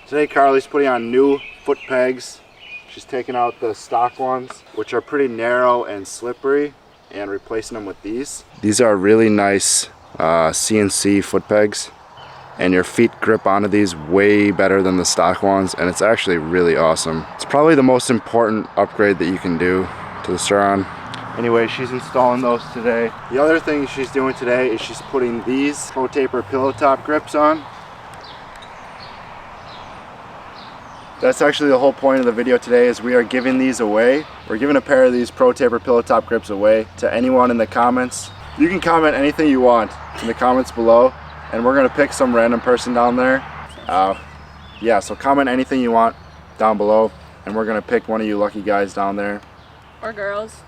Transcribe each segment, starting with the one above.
Today Carly's putting on new foot pegs. She's taking out the stock ones, which are pretty narrow and slippery, and replacing them with these. These are really nice CNC foot pegs, and your feet grip onto these way better than the stock ones, and it's actually really awesome. It's probably the most important upgrade that you can do to the SUR RON. Anyway, she's installing those today. The other thing she's doing today is she's putting these ProTaper Pillow Top Grips on. That's actually the whole point of the video today, is we are giving these away. We're giving a pair of these ProTaper Pillow Top Grips away to anyone in the comments. You can comment anything you want in the comments below, and we're gonna pick some random person down there. Yeah, so comment anything you want down below, and we're gonna pick one of you lucky guys down there. Or girls.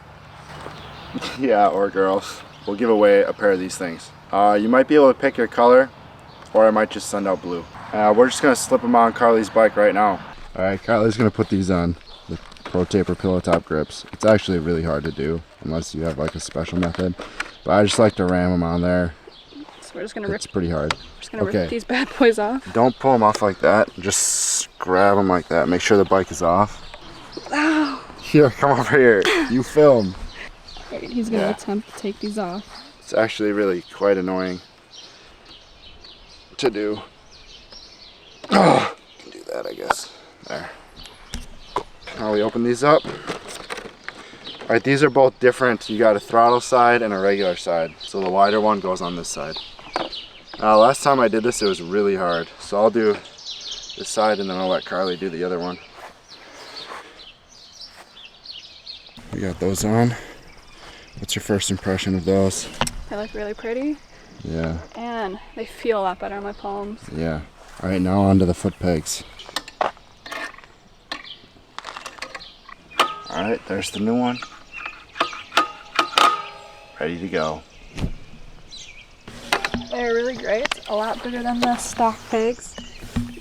Yeah, or girls. We'll give away a pair of these things. You might be able to pick your color, or I might just send out blue. We're just gonna slip them on Carly's bike right now. All right, Carly's gonna put these on, the ProTaper Pillow Top Grips. It's actually really hard to do, unless you have like a special method. But I just like to ram them on there. So we're just gonna It's pretty hard. We're just gonna rip these bad boys off. Don't pull them off like that. Just grab them like that. Make sure the bike is off. Ow. Here, come over here. You film. Right, he's gonna attempt to take these off. It's actually really quite annoying to do. Oh, can do that, I guess. There. Now we open these up. All right, these are both different. You got a throttle side and a regular side. So the wider one goes on this side. Last time I did this, it was really hard. So I'll do this side and then I'll let Carly do the other one. We got those on. What's your first impression of those? They look really pretty. Yeah. And they feel a lot better on my palms. Yeah. All right, now onto the foot pegs. All right, there's the new one. Ready to go. They're really great. A lot bigger than the stock pegs.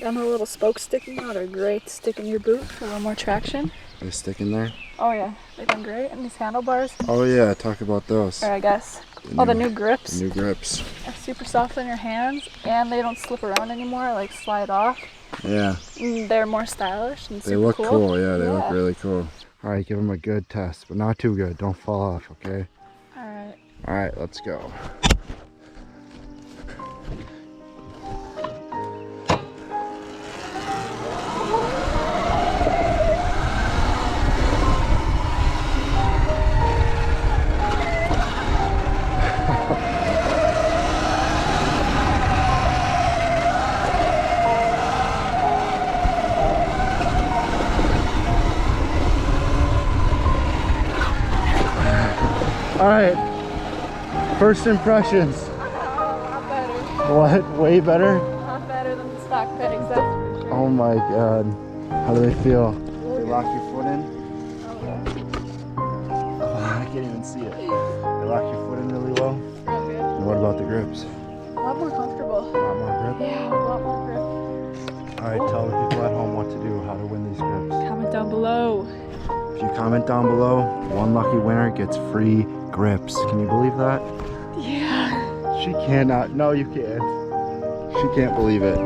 And the little spokes sticking out are great. Stick in your boot for a little more traction. They stick in there? Oh yeah, they've been great. And these handlebars. Oh yeah, talk about those. Or I guess. The new grips. The new grips. Are super soft on your hands, and they don't slip around anymore, like slide off. Yeah. And they're more stylish and super They look cool. Yeah, they look really cool. All right, give them a good test, but not too good. Don't fall off, okay? All right. All right, let's go. All right, first impressions. Not better. What? Way better? Not better than the stock pegs, that's for sure. Oh my God. How do they feel? They lock your foot in? Oh, I can't even see it. They lock your foot in really well? Real good. And what about the grips? A lot more comfortable. A lot more grip? Yeah, a lot more grip. All right, tell the people at home what to do, how to win these grips. Comment down below. If you comment down below, one lucky winner gets free grips. Can you believe that? Yeah. She cannot. No, you can't. She can't believe it.